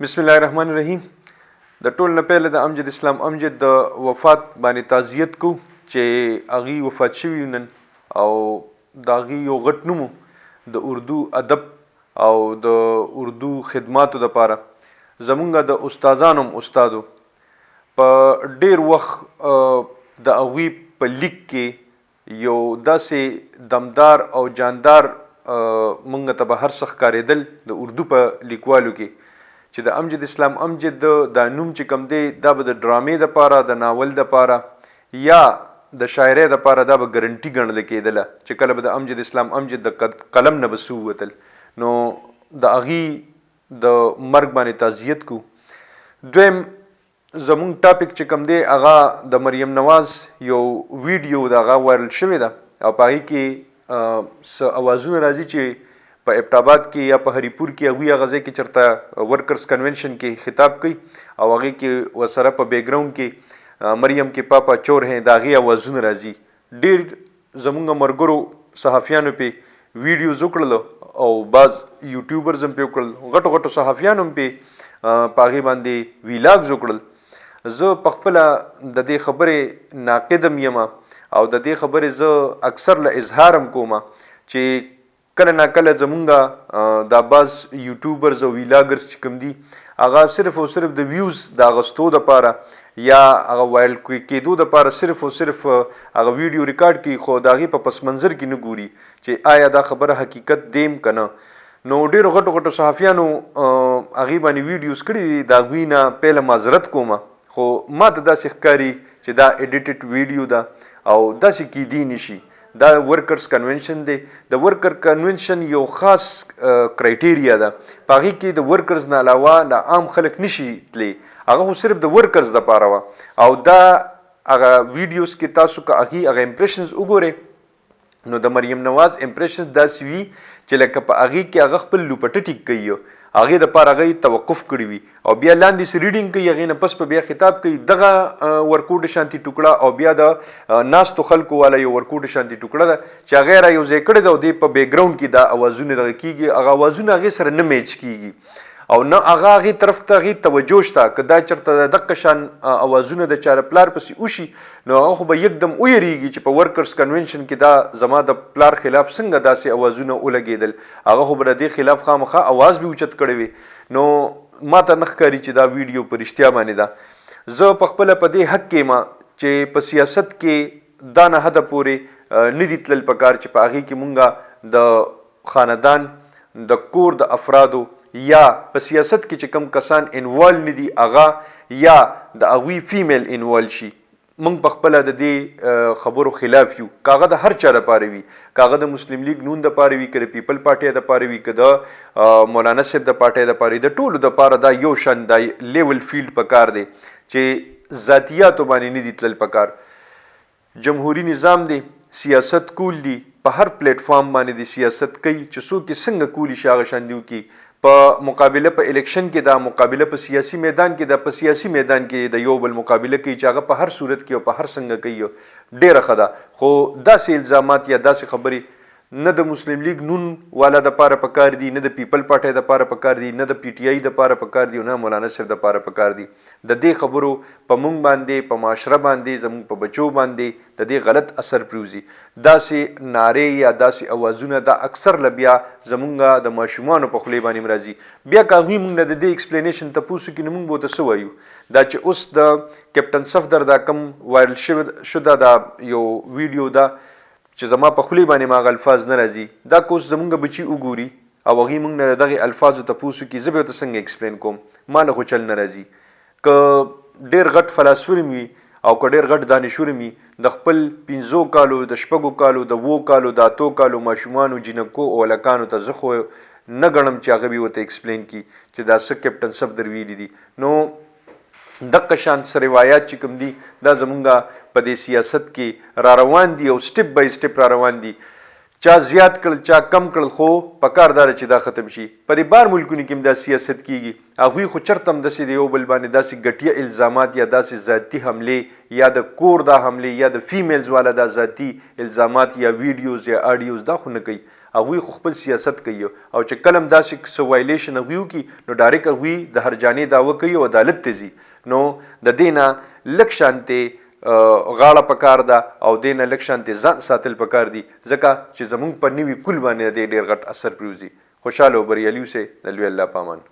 بسم الله الرحمن الرحیم. د ټول نه پهله د امجد اسلام امجد د وفات باندې تعزیت کو چې اغي وفات شوی نن او د اغي یو غټ نومو د اردو ادب او د اردو خدماتو لپاره زمونږ د استادانو استادو په ډیر وخت د اغوی په لیک کې یو داسې دمدار او جاندار مونږ ته به هر څه ښکارېدل د اردو په لیکوالو کې چې د امجد اسلام امجد دا نوم چې کوم دی دا به د ډرامې دپاره د ناول دپاره یا د شاعرۍ دپاره دا به ګرنټي ګڼل کېدله چې کله به د امجد اسلام امجد د قلم نه به څه ووتل نو د هغې د مرګ باندې تعزیت کو. دویم زمونږ ټاپک چې کوم دی هغه د مریم نواز یو ویډیو د هغه وایرل شوې ده او په هغې کې څه اوازونه راځي چې په ابټاباد کې یا په هریپور کې هغوی هغه ځای کې چېرته ورکرز کنونشن کې خطاب کوي او هغې کې ورسره په بیکګراونډ کې مریم کې پاپا چور ہیں د هغې اوازونه راځي. ډېر زمونږ ملګرو صحافیانو پې ویډیوز وکړل او بعض یوټیوبرز هم پې وکړل غټو غټو صحافیانو هم پې په هغې باندې ویلاګز وکړل. زه پخپله د دې خبرې ناقد هم یم او د دې خبرې زه اکثر له اظهار هم کوم چې کله ناکله زمونږ دا بعض یوټیوبرز او ویلاګرز چې کوم دي هغه صرف او صرف د ویوز د اغستو دپاره یا هغه وایرل کېدو دپاره صرف او صرف هغه ویډیو ریکارډ کوي خو د هغې په پس منظر کې نه ګوري چې آیا دا خبره حقیقت دیم که نه. نو ډېرو غټو غټو صحافیانو هغې باندې ویډیوز کړي دي د هغوی نه پهله معذرت کوم خو ما ته داسې ښکاري چې دا ایډیټډ ویډیو ده او داسې کیدی نشي. دا ورکرز کنونشن دی. د ورکر کنونشن یو خاص کرایټیریا ده په هغې کې د ورکرز نه علاوه د عام خلک نشي تللی هغه خو صرف د ورکرز دپاره وه او دا هغه ویډیوز کې تاسو که هغه امپریشنز وګورئ نو د مریم نواز امپریشنز داسې وي چې لکه په هغې کې هغه خپل لوپټه ټیک کوي هغې دپاره هغه توقف کړي وي او بیا لاندې سې ریډینګ کوي هغې نه پس په بیا خطاب کوي دغه ورکوټ شانتي ټوکړه او بیا د ناستو خلکو والا یو ورکوټ شانتي ټوکړه ده چې هغې را یو ځای کړې ده او دې په بیکګراونډ کې دا اوازونه دغه کېږي هغه اوازونه هغې سره نه میچ کېږي او نه هغه هغې طرف ته هغې توجه شته که دا چېرته د دقه شان اوازونه د چا د پلار پسې وشي نو هغه خو به یکدم ویریږي چې په ورکرز کنونشن کې دا زما د پلار خلاف څنګه داسې اوازونه ولګېدل هغه خو به د دې خلاف خامخا اواز به اوچت کړی وي. نو ما ته نه ښکاري چې دا ویډیو په رښتیا باندې ده. زه پخپله په دې حق کې یم چې په سیاست کې دا نه حده پورې نه دي تلل پکار چې په هغې کې مونږ د خاندان د کور د افرادو یا په سیاست کې چې کم کسان انوالو نه دي هغه یا د هغوی فیمیل انوالو شي. موږ پخپله د دې خبرو خلاف یو که هغه د هر چا دپاره وي که هغه د مسلم لیگ نون دپاره وي که د پیپل پارټۍ دپاره وي که د مولانا صاحب د پارټۍ دپاره وي د ټولو دپاره دا یو شان دا لیول فیلډ پکار دی چې ذاتیاتو باندې نه دي تلل پکار. جمهوری نظام دی سیاست کول دي په هر پلیټ فارم باندې د سیاست کوي چې څوک یې څنګه کولی شي هغه شان دي وکړي. په مقابله په الیکشن کې دا مقابله په سیاسي میدان کې دا په سیاسي میدان کې د یو بل مقابله کوي چې هغه په هر صورت کې او په هر څنګه کوي ډېره ښه ده خو داسې الزامات یا داسې خبرې نه د مسلم لیگ نون والا دپاره پکار دي نه د پیپل پارټۍ دپاره پکار دي نه د پی ټي آی دپاره پکار دي او نه مولانا صاحب دپاره پکار دي. د دې خبرو په موږ باندې په معاشره باندې زموږ په بچو باندې د دې غلط اثر پرېوځي. داسې نارې یا داسې اوازونه دا اکثر له بیا زمونږ د ماشومانو په خولې باندې راځي بیا که هغوی موږ نه د دې ایکسپلینیشن تپوس وکړي نو موږ به ورته څه وایو. دا چې اوس د کیپټن صفدر دا کم وایرل شوه دا یو ویډیو ده چې زما په خولې باندې ما هغه الفاظ نه راځي دا که اوس زمونږ بچي وګوري او هغوی موږ نه د دغې الفاظو تپوس وکړي زه به ورته څنګه ایکسپلین کوم ما له خو چل نه راځي. که ډېر غټ فلاسفر هم وي او که ډېر غټ دانشور هم وي د خپل 5 کالو د 6 کالو د 7 کالو د 8 کالو ماشومانو جینکو او هلکانو ته زه خو نه ګڼم چې هغه به ورته ایکسپلین کړي چې دا څه کیپټن صفدر ویلي دي. نو دقه شان څه روایات چې کوم دي دا زمونږ په دې سیاست کې را روان دي او سټپ بای سټپ را روان دي. چا زیات کړل چا کم کړل خو پکار دا چې دا ختم شي. په دې بار ملکونو کې هم دا سیاست کیږي هغوی خو چرته هم داسې د یو بل باندې داسې ګټیه الزامات یا داسې ذاتي حملې یا د کور دا حملې یا د فیمیلز والا دا ذاتي الزامات یا ویډیوز یا آډیوز دا خو نه کوي. هغوی خو خپل سیاست کوي او چې کله هم داسې څه وایلیشن هغوی وکړي نو ډایرکټ هغوی د هرجانې دعوه کوي او عدالت ته ځي. نو د دې نه لږ شانتې غاړه پکار ده او دې نه لږ شانتې ځان ساتل پکار دي ځکه چې زموږ په نوي کل باندې د ډېر غټ اثر پرېوځي. خوشحاله او بریالي اوسئ. د لوی الله په امان.